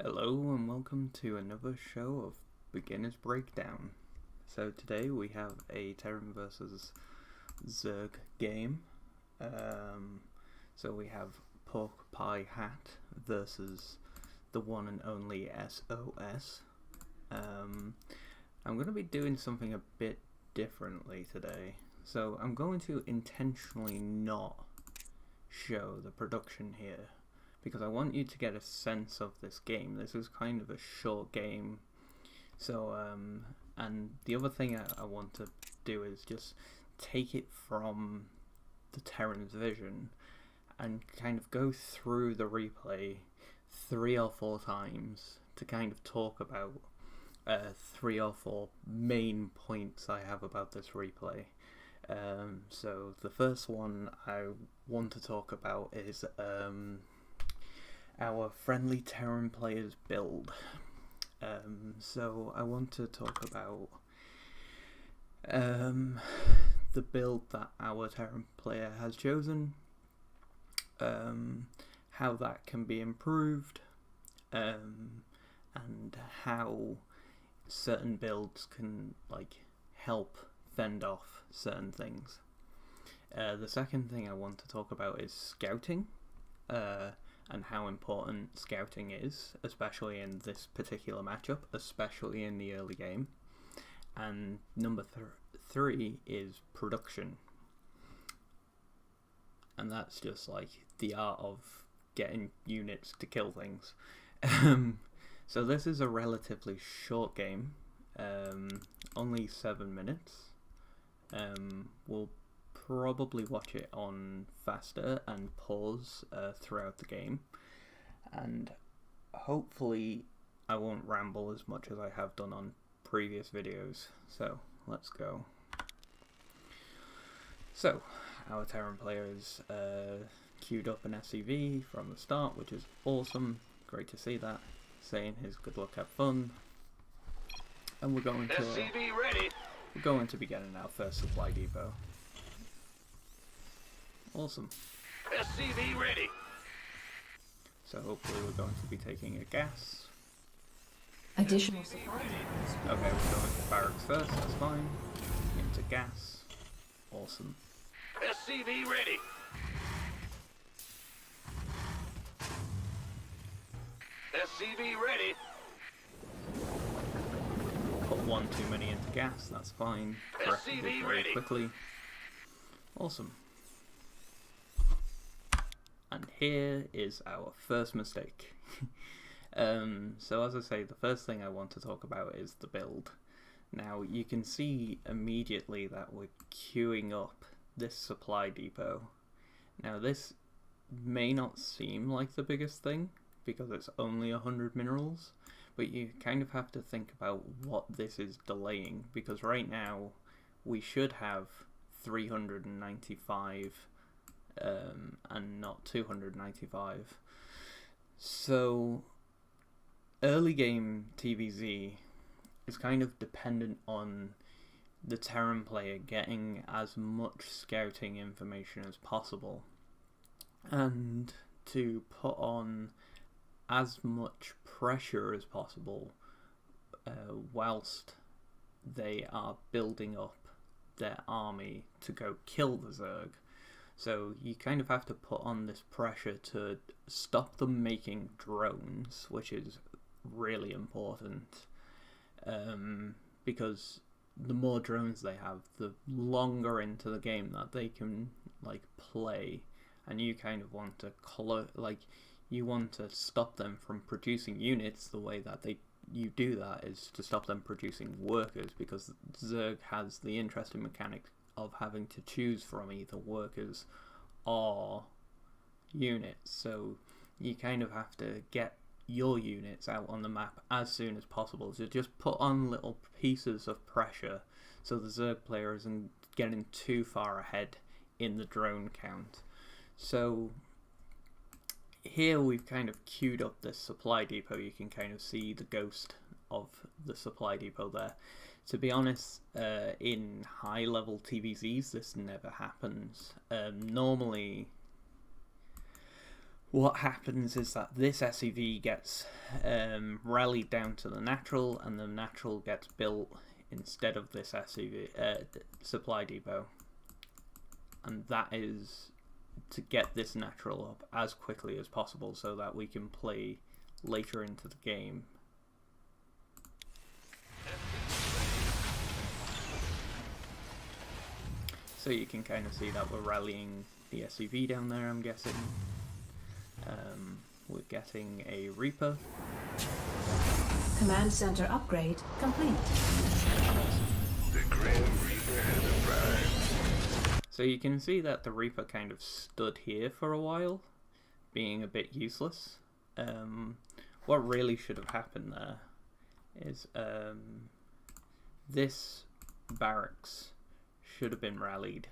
Hello and welcome to another show of Beginner's Breakdown. So today we have a Terran versus Zerg game. So we have Pork Pie Hat versus the one and only SOS. I'm going to be doing something a bit differently today. So I'm going to intentionally not show the production here, because I want you to get a sense of this game. This is kind of a short game. So, and the other thing I want to do is just take it from the Terran's vision and kind of go through the replay 3 or 4 times to kind of talk about 3 or 4 main points I have about this replay. So the first one I want to talk about is our friendly Terran players build. So I want to talk about the build that our Terran player has chosen, how that can be improved, and how certain builds can help fend off certain things. The second thing I want to talk about is scouting, and how important scouting is, especially in this particular matchup, especially in the early game. And number 3 is production, and that's just the art of getting units to kill things. So this is a relatively short game, only 7 minutes. We'll probably watch it on faster and pause throughout the game, and hopefully I won't ramble as much as I have done on previous videos. So let's go. So our Terran player is queued up an SCV from the start, which is awesome. Great to see that. Saying his good luck, have fun, and we're going to be getting our first supply depot. Awesome. SCV ready. So hopefully we're going to be taking a gas. Additional supply. Okay, we're going to barracks first, that's fine. Into gas. Awesome. SCV ready. SCV ready. Put one too many into gas, that's fine. Corrected it very ready. quickly. Awesome. And here is our first mistake. So as I say, the first thing I want to talk about is the build. Now you can see immediately that we're queuing up this supply depot. Now this may not seem like the biggest thing because it's only 100 minerals, but you kind of have to think about what this is delaying, because right now we should have 395 and not 295. So early game TVZ is kind of dependent on the Terran player getting as much scouting information as possible and to put on as much pressure as possible whilst they are building up their army to go kill the Zerg. So you kind of have to put on this pressure to stop them making drones, which is really important, because the more drones they have, the longer into the game that they can play, and you kind of want to you want to stop them from producing units. The way that you do that is to stop them producing workers, because Zerg has the interesting mechanic of having to choose from either workers or units. So you kind of have to get your units out on the map as soon as possible to just put on little pieces of pressure so the Zerg player isn't getting too far ahead in the drone count. So here we've kind of queued up this supply depot. You can kind of see the ghost of the supply depot there. To be honest, in high level TVZs this never happens. Normally what happens is that this SCV gets rallied down to the natural, and the natural gets built instead of this SCV supply depot, and that is to get this natural up as quickly as possible so that we can play later into the game. So you can kind of see that we're rallying the SCV down there, I'm guessing. We're getting a Reaper. Command center upgrade complete. The Grim Reaper has arrived. So you can see that the Reaper kind of stood here for a while, being a bit useless. What really should have happened there is this barracks should have been rallied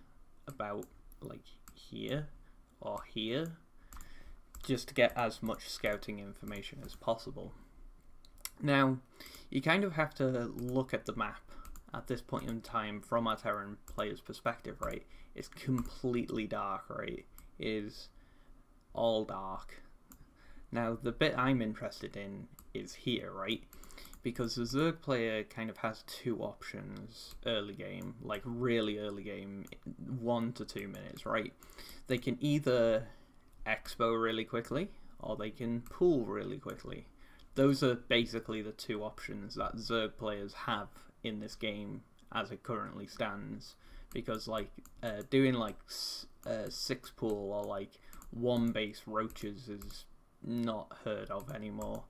about like here or here, just to get as much scouting information as possible. Now, you kind of have to look at the map at this point in time from our Terran player's perspective, right? It's completely dark, right? It is all dark. Now, the bit I'm interested in is here, right? Because the Zerg player kind of has two options early game, like really early game, 1 to 2 minutes, right? They can either expo really quickly, or they can pool really quickly. Those are basically the two options that Zerg players have in this game as it currently stands. Because like doing like 6 pool or like 1 base roaches is not heard of anymore.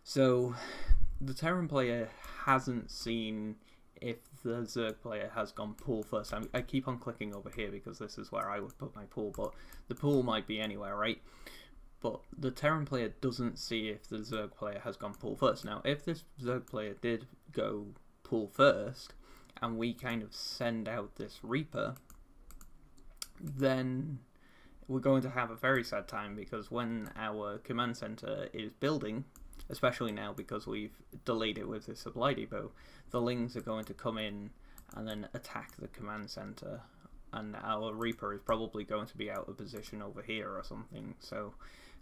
So the Terran player hasn't seen if the Zerg player has gone pool first. I keep on clicking over here because this is where I would put my pool, but the pool might be anywhere, right? But the Terran player doesn't see if the Zerg player has gone pool first. Now, if this Zerg player did go pool first, and we kind of send out this Reaper, then we're going to have a very sad time, because when our command center is building, especially now because we've delayed it with the supply depot, the Lings are going to come in and then attack the command center, and our Reaper is probably going to be out of position over here or something. So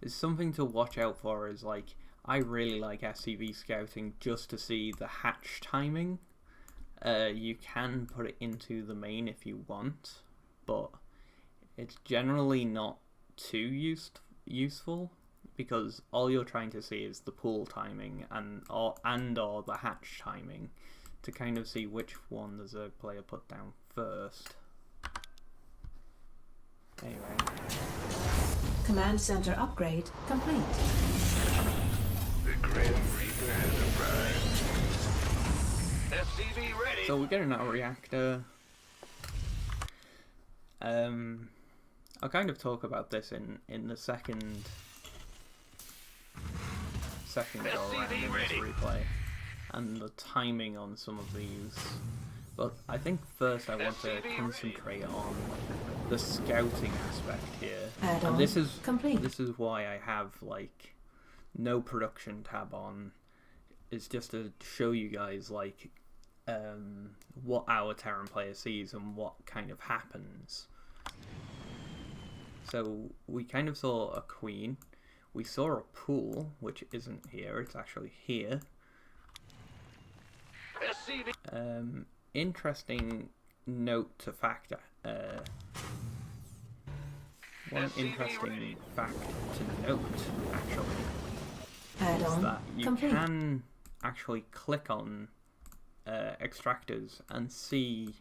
it's something to watch out for. Is like, I really like SCV scouting just to see the hatch timing. You can put it into the main if you want, but it's generally not too useful, because all you're trying to see is the pool timing and or the hatch timing to kind of see which one the Zerg player put down first. Anyway. Command center upgrade complete. The Grim Reaper has arrived. SCV ready. So we're getting our reactor. I'll kind of talk about this in the second go around in this replay, and the timing on some of these. But I think first I want to concentrate on the scouting aspect here. And this is why I have like no production tab on. It's just to show you guys like what our Terran player sees and what kind of happens. So we kind of saw a queen. We saw a pool, which isn't here, it's actually here. SCV. Interesting note to factor. One interesting fact to note, actually, is that you can actually click on extractors and see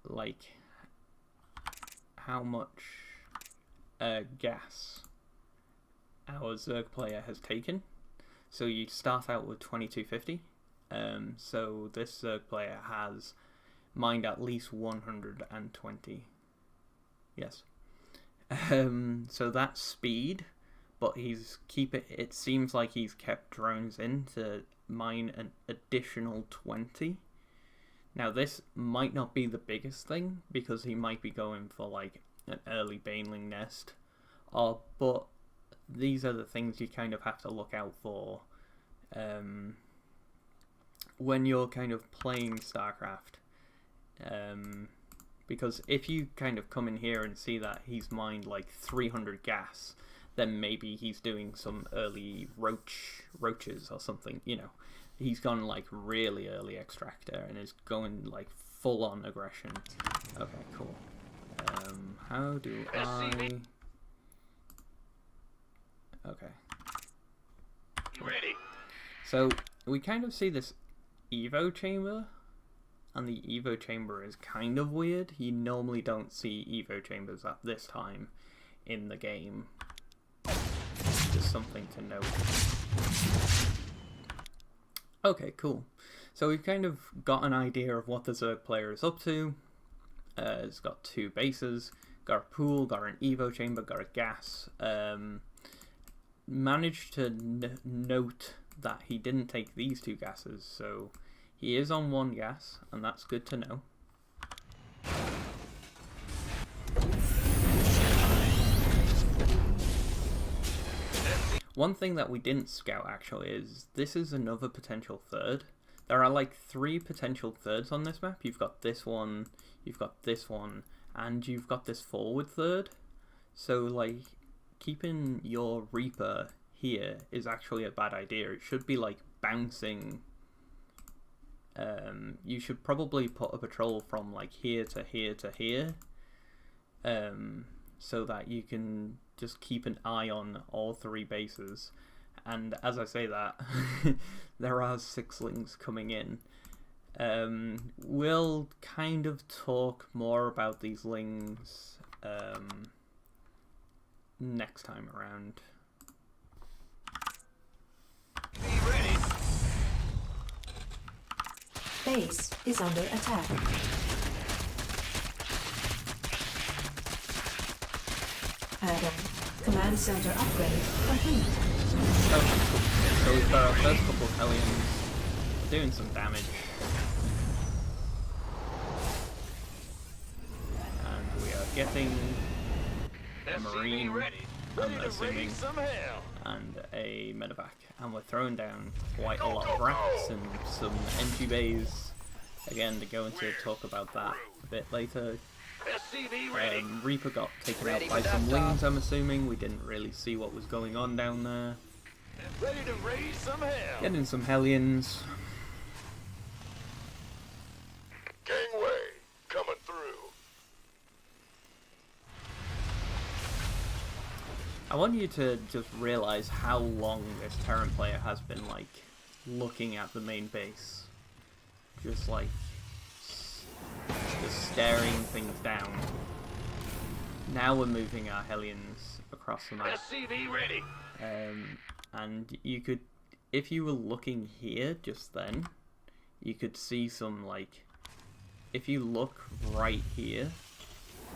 like how much gas our Zerg player has taken. So you start out with 2250. So this Zerg player has mined at least 120. Yes. So that's speed, but it seems like he's kept drones in to mine an additional 20. Now this might not be the biggest thing, because he might be going for like an early Baneling nest, but these are the things you kind of have to look out for when you're kind of playing StarCraft. Because if you kind of come in here and see that he's mined like 300 gas, then maybe he's doing some early roaches or something, you know. He's gone like really early extractor and is going like full on aggression. Okay, cool. How do I... Okay. Ready. So we kind of see this Evo chamber, and the Evo chamber is kind of weird. You normally don't see Evo chambers at this time in the game. Just something to note. Okay, cool. So we've kind of got an idea of what the Zerg player is up to. It's got 2 bases, got a pool, got an Evo chamber, got a gas. Managed to note that he didn't take these 2 gases, so he is on 1 gas, and that's good to know. One thing that we didn't scout actually is this is another potential third. There are like 3 potential thirds on this map. You've got this one, you've got this one, and you've got this forward third. So like keeping your Reaper here is actually a bad idea. It should be like bouncing. You should probably put a patrol from like here to here to here, so that you can just keep an eye on all 3 bases. And as I say that, there are 6lings coming in. We'll kind of talk more about these lings next time around. Be ready. Base is under attack. Add-on. Command center upgrade complete. Okay, cool. So we've got our first couple of Hellions doing some damage. And we are getting a Marine, I'm assuming, and a medevac. And we're throwing down quite a lot of racks and some NG bays. Again, to go into talk about that a bit later. SCV ready. Reaper got taken Ready out by for some that, wings, I'm assuming. We didn't really see what was going on down there. Ready to raise some hell. Getting some Hellions. Gangway coming through. I want you to just realize how long this Terran player has been like looking at the main base. Just like just staring things down. Now we're moving our Hellions across the map. SCV ready. And you could, if you were looking here just then, you could see some like, if you look right here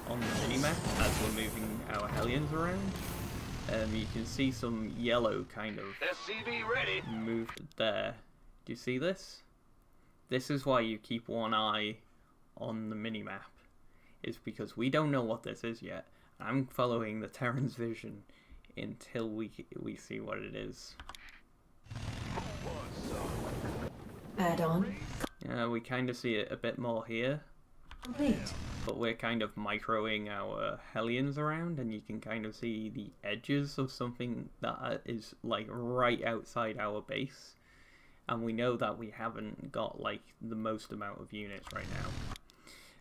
on the minimap as we're moving our Hellions around, you can see some yellow kind of SCV ready. moved there. Do you see this? This is why you keep one eye on the minimap, is because we don't know what this is yet. I'm following the Terran's vision until we see what it is. Add-on We kind of see it a bit more here, complete. but we're kind of microing our Hellions around, and you can kind of see the edges of something that is like right outside our base. And we know that we haven't got like the most amount of units right now.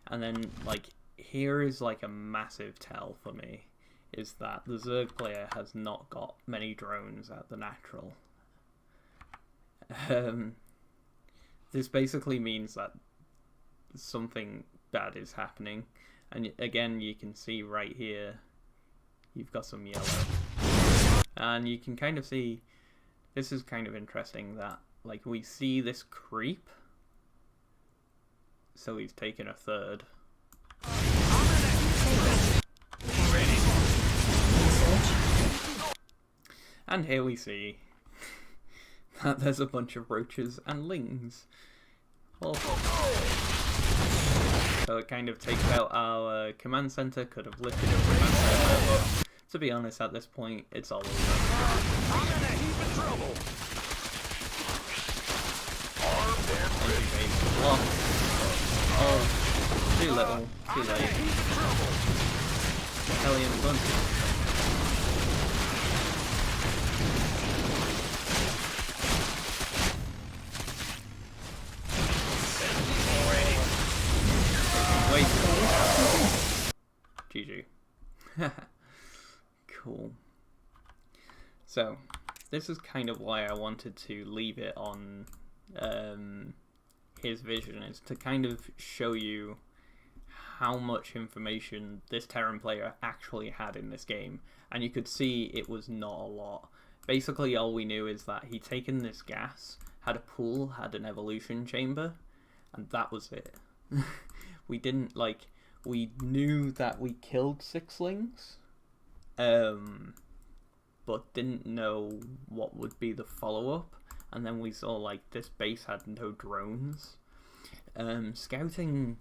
And then like here is like a massive tell for me, is that the Zerg player has not got many drones at the natural. This basically means that something bad is happening. And again, you can see right here, you've got some yellow. And you can kind of see, this is kind of interesting, that like we see this creep. So he's taken a third. And here we see that there's a bunch of roaches and lings. Awful. So it kind of takes out our command center, could have lifted a command center, but to be honest, at this point, it's all over. I'm in a heap of trouble. Armed and ready. Oh, too little. Too I'm in a late. heap of trouble. Hellion Bunch. SCV ready. Wait. Base is GG. Cool. So, this is kind of why I wanted to leave it on his vision, is to kind of show you how much information this Terran player actually had in this game. And you could see it was not a lot. Basically, all we knew is that he'd taken this gas, had a pool, had an evolution chamber, and that was it. We didn't, like, we knew that we killed sixlings, but didn't know what would be the follow-up. And then we saw, like, this base had no drones. Scouting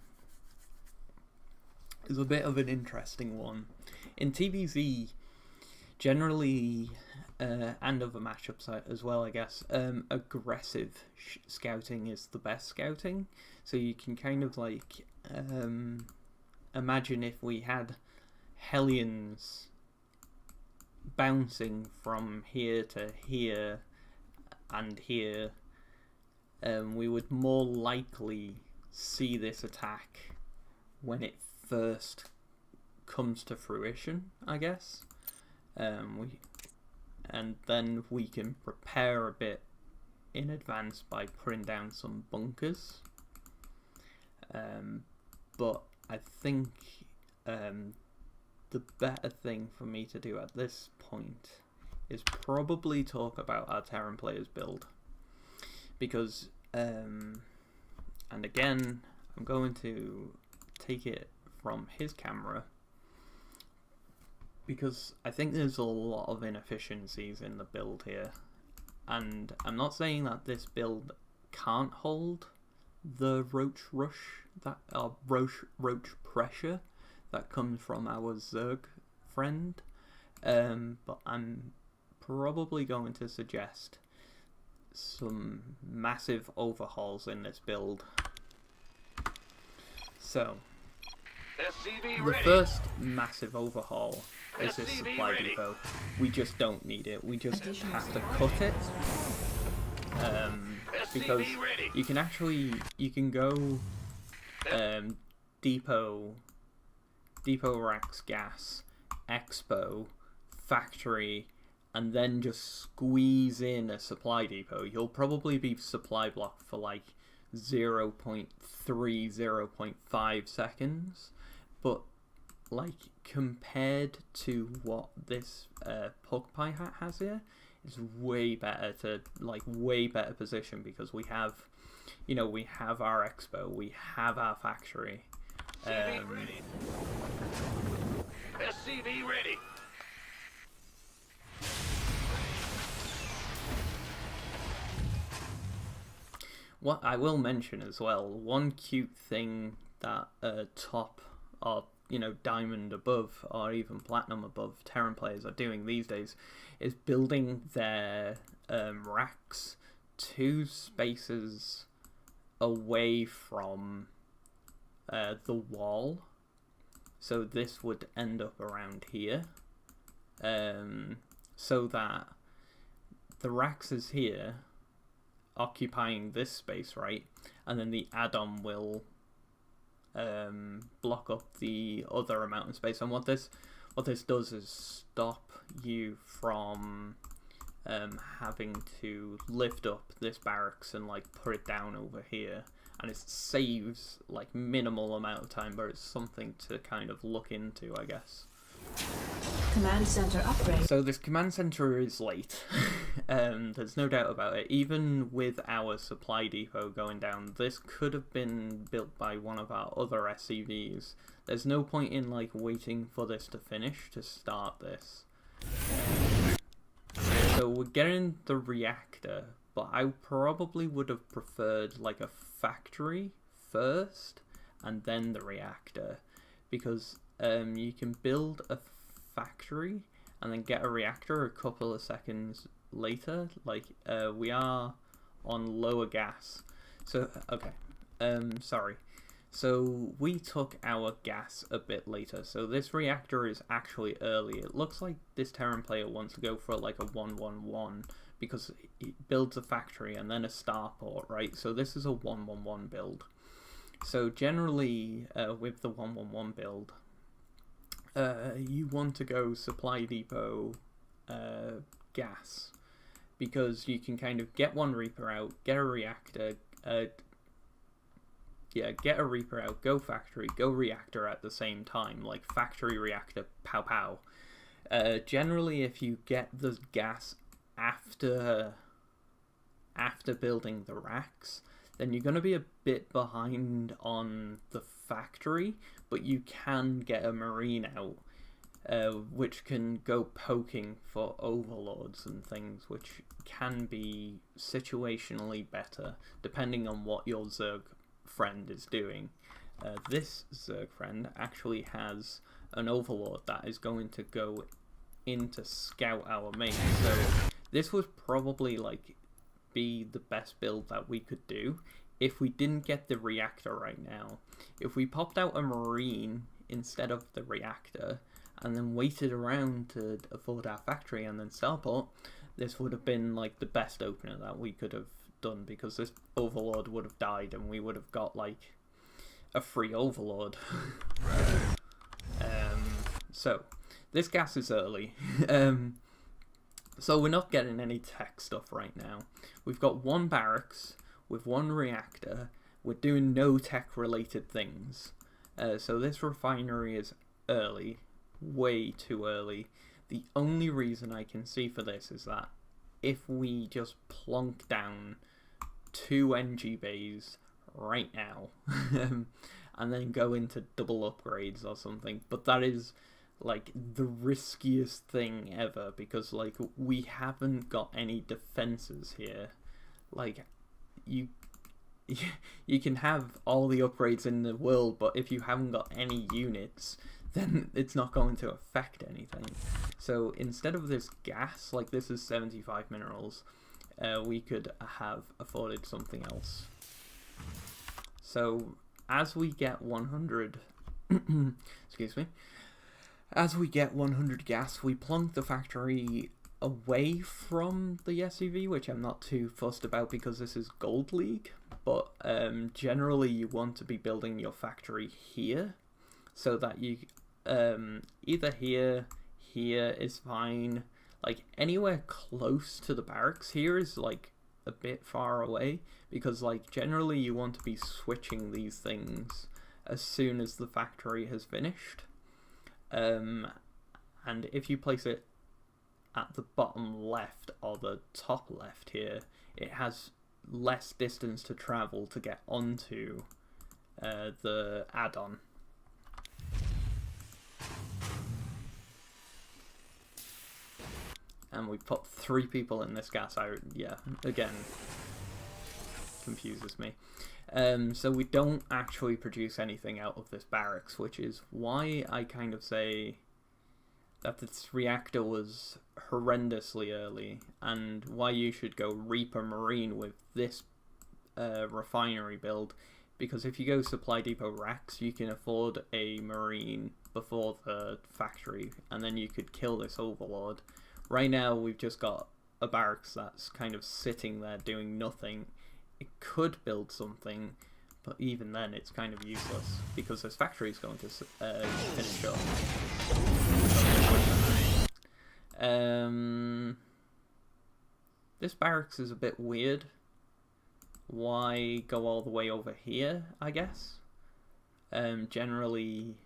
is a bit of an interesting one. In TVZ, generally, and other matchups as well, I guess, aggressive scouting is the best scouting. So you can kind of, like, imagine if we had Hellions bouncing from here to here and here, we would more likely see this attack when it first comes to fruition, I guess. And then we can prepare a bit in advance by putting down some bunkers. But I think the better thing for me to do at this point is probably talk about our Terran player's build. Because, and again, I'm going to take it from his camera, because I think there's a lot of inefficiencies in the build here. And I'm not saying that this build can't hold the roach pressure that comes from our Zerg friend, but I'm probably going to suggest some massive overhauls in this build. So, SCV the ready. first massive overhaul is this SCV supply ready. depot. We just don't need it. We just Additional have to cut it. Because SCV ready. you can go depot racks, gas, expo, factory, and then just squeeze in a supply depot. You'll probably be supply blocked for like 0.3, 0.5 seconds, but like compared to what this PugPie hat has here, it's way better position, because we have, you know, we have our expo, we have our factory. SCV ready. SCV ready. What I will mention as well, one cute thing that top or, you know, diamond above or even platinum above Terran players are doing these days is building their racks 2 spaces away from the wall. So this would end up around here, so that the racks is here occupying this space, right? And then the add-on will block up the other amount of space. And what this does is stop you from having to lift up this barracks and like put it down over here. And it saves like minimal amount of time, but it's something to kind of look into, I guess. Command center upgrade. So this command center is late. There's no doubt about it. Even with our supply depot going down, this could have been built by one of our other SCVs. There's no point in like waiting for this to finish to start this. So we're getting the reactor, but I probably would have preferred like a factory first and then the reactor, because you can build a factory and then get a reactor a couple of seconds later. Like we are on lower gas, so okay, sorry. So we took our gas a bit later. So this reactor is actually early. It looks like this Terran player wants to go for like a 1-1-1 because it builds a factory and then a starport, right? So this is a 1-1-1 build. So generally with the 1-1-1 build, you want to go supply depot gas because you can kind of get one Reaper out, get a reactor, get a Reaper out, go factory, go reactor at the same time, like factory reactor, pow pow. Generally, if you get the gas after building the racks, then you're going to be a bit behind on the factory, but you can get a Marine out, which can go poking for overlords and things, which can be situationally better, depending on what your Zerg friend is doing. This Zerg friend actually has an overlord that is going to go in to scout our main, so this would probably like be the best build that we could do if we didn't get the reactor right now. If we popped out a Marine instead of the reactor and then waited around to afford our factory and then starport, this would have been like the best opener that we could have done, because this overlord would have died and we would have got like a free overlord. So this gas is early. So we're not getting any tech stuff right now. We've got one barracks with one reactor. We're doing no tech related things. So this refinery is early, way too early. The only reason I can see for this is that if we just plonk down 2 NG bays right now and then go into double upgrades or something, but that is like the riskiest thing ever, because like we haven't got any defenses here. Like you can have all the upgrades in the world, but if you haven't got any units, then it's not going to affect anything. So instead of this gas, like this is 75 minerals, we could have afforded something else. So as we get 100 excuse me, as we get 100 gas, we plonk the factory away from the SCV, which I'm not too fussed about because this is Gold League, but generally you want to be building your factory here, so that you either here is fine, like anywhere close to the barracks. Here is like a bit far away, because like generally you want to be switching these things as soon as the factory has finished. And if you place it at the bottom left or the top left here, it has less distance to travel to get onto the add-on. And we put 3 people in this gas. Again, confuses me. So we don't actually produce anything out of this barracks, which is why I kind of say that this reactor was horrendously early, and why you should go Reaper Marine with this refinery build, because if you go supply depot racks, you can afford a Marine before the factory, and then you could kill this overlord. Right now we've just got a barracks that's kind of sitting there doing nothing. It could build something, but even then it's kind of useless because this factory is going to finish up. This barracks is a bit weird. Why go all the way over here, I guess? Generally...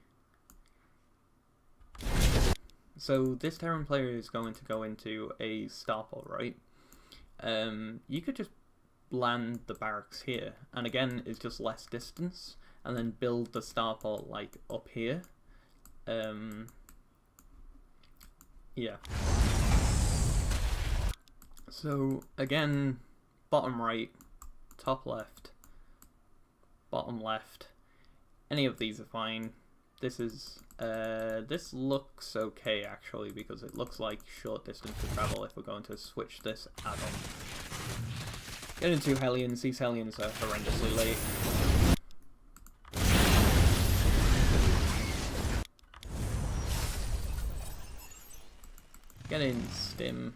So this Terran player is going to go into a starport, right? You could just land the barracks here, and again it's just less distance, and then build the starport like up here. Yeah. So again, bottom right, top left, bottom left, any of these are fine. This is this looks okay actually, because it looks like short distance to travel if we're going to switch this add-on. Get into Hellions. These Hellions are horrendously late. getting stim.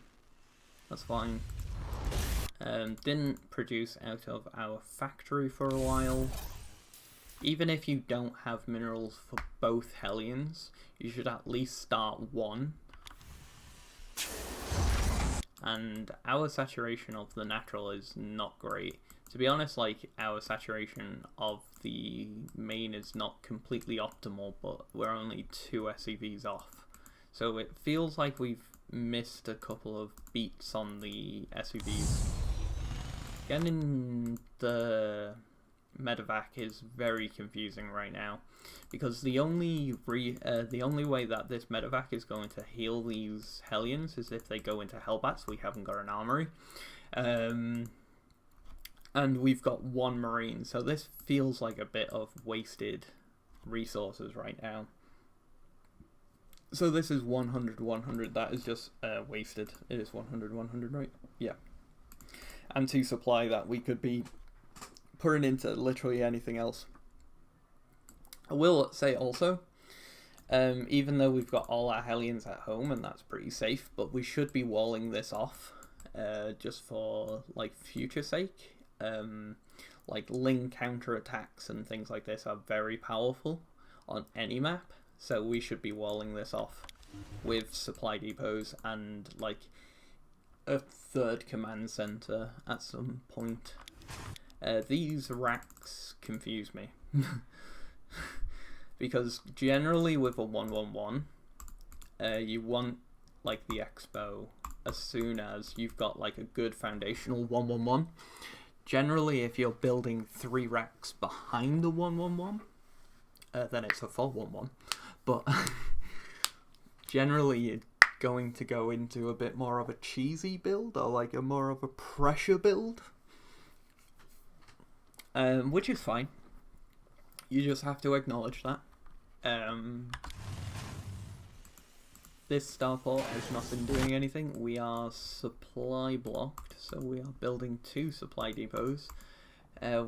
That's fine. Didn't produce out of our factory for a while. Even if you don't have minerals for both Hellions, you should at least start one. And our saturation of the natural is not great. To be honest, like, our saturation of the main is not completely optimal, but we're only 2 SCVs off. So it feels like we've missed a couple of beats on the SCVs. Getting the medevac is very confusing right now, because the only way that this medevac is going to heal these Hellions is if they go into Hellbats. We haven't got an armory. And we've got 1 Marine, so this feels like a bit of wasted resources right now. So this is 100, 100, that is just wasted. It is 100, 100, right? Yeah. And 2 supply that we could be putting into literally anything else. I will say also, even though we've got all our Hellions at home, and that's pretty safe, but we should be walling this off, just for, like, future sake. Like, Ling counterattacks and things like this are very powerful on any map, so we should be walling this off with supply depots and, like, a 3rd command center at some point. These racks confuse me. Because generally with a 111, you want, like, the Expo as soon as you've got, like, a good foundational 111. Generally, if you're building 3 racks behind the 111, then it's a full 1-1. But generally, you're going to go into a bit more of a cheesy build, or like a more of a pressure build, which is fine. You just have to acknowledge that. This starport has not been doing anything. We are supply blocked, so we are building 2 supply depots. I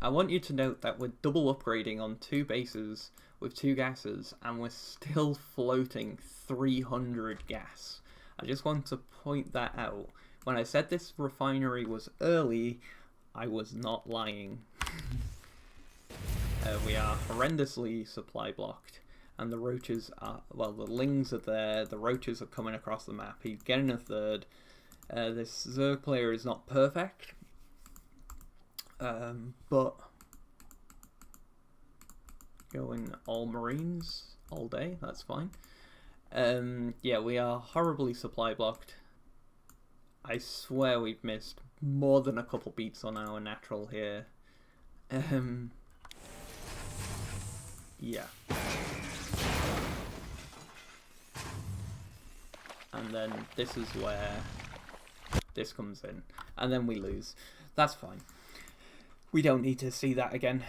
want you to note that we're double upgrading on 2 bases with 2 gases, and we're still floating 300 gas. I just want to point that out. When I said this refinery was early, I was not lying. We are horrendously supply blocked. And the roaches are, well, the lings are there, the roaches are coming across the map, he's getting a 3rd. This Zerg player is not perfect, but going all Marines all day, that's fine. Yeah, we are horribly supply blocked. I swear we've missed more than a couple beats on our natural here. Yeah. And then this is where this comes in, and then we lose. That's fine. We don't need to see that again.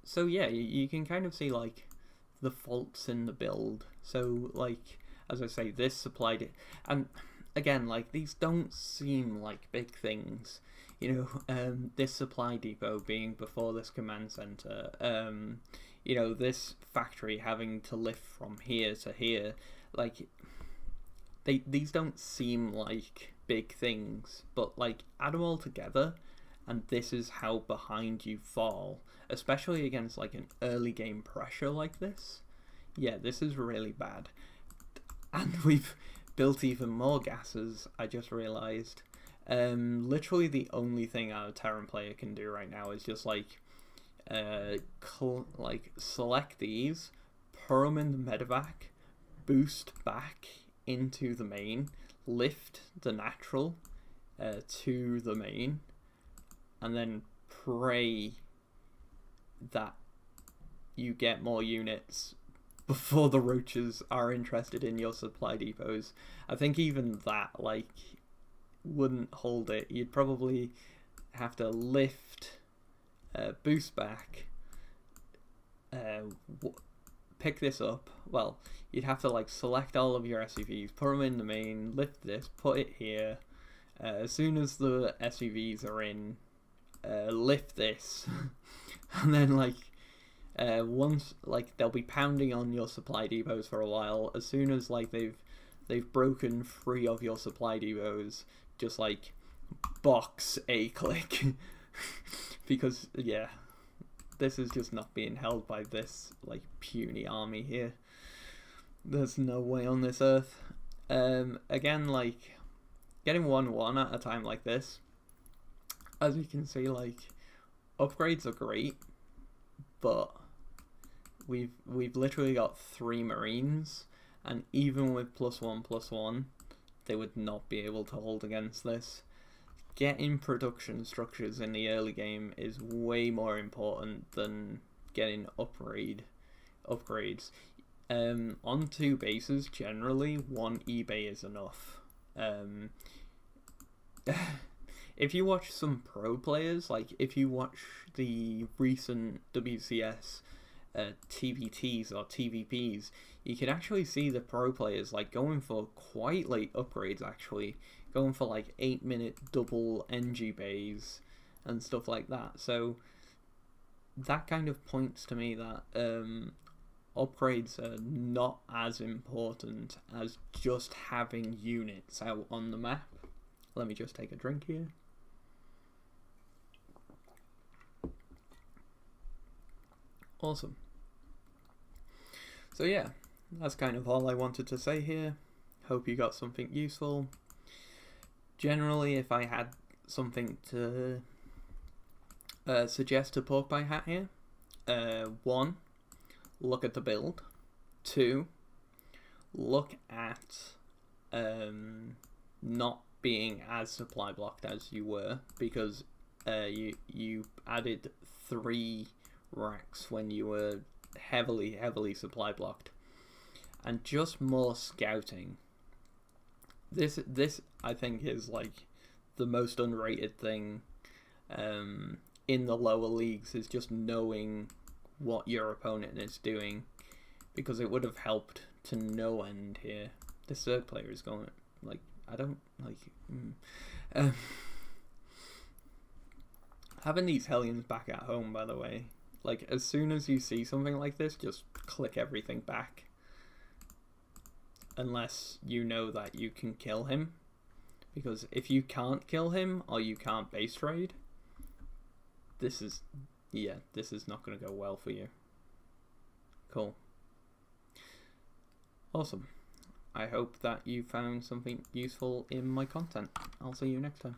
So yeah, you can kind of see, like, the faults in the build. So, like, as I say, this supplied it, and again, like, these don't seem like big things, you know. This supply depot being before this command center, you know, this factory having to lift from here to here. Like, these don't seem like big things, but, like, add them all together, and this is how behind you fall, especially against, like, an early game pressure like this. Yeah, this is really bad. And we've built even more gases, I just realized. Literally the only thing our Terran player can do right now is just, like, select these, put them in the medevac, boost back into the main, lift the natural to the main, and then pray that you get more units before the roaches are interested in your supply depots. I think even that, like, wouldn't hold it. You'd probably have to lift, boost back, pick this up. Well, you'd have to, like, select all of your SCVs, put them in the main, lift this, put it here. As soon as the SCVs are in, lift this, and then, like, Once like they'll be pounding on your supply depots for a while. As soon as like they've broken free of your supply depots, just like box a click. Because yeah, this is just not being held by this like puny army here. There's no way on this earth. Again, like getting 1-1 at a time like this, as you can see, like upgrades are great, but we've literally got 3 Marines, and even with +1/+1, they would not be able to hold against this. Getting production structures in the early game is way more important than getting upgrades. On 2 bases, generally, 1 eBay is enough. If you watch some pro players, like if you watch the recent WCS TVTs or TVPs, you can actually see the pro players like going for quite late upgrades, actually going for like 8-minute double NG bays and stuff like that. So that kind of points to me that upgrades are not as important as just having units out on the map. Let me just take a drink here. Awesome. So yeah, that's kind of all I wanted to say here. Hope you got something useful. Generally, if I had something to suggest to Pork by Hat here, 1, look at the build. 2, look at not being as supply blocked as you were, because you added 3 racks when you were heavily supply blocked. And just more scouting. This I think is like the most underrated thing in the lower leagues, is just knowing what your opponent is doing, because it would have helped to no end here. This third player is going like, I don't like having these Hellions back at home, by the way. Like, as soon as you see something like this, just click everything back. Unless you know that you can kill him. Because if you can't kill him, or you can't base trade, this is not going to go well for you. Cool. Awesome. I hope that you found something useful in my content. I'll see you next time.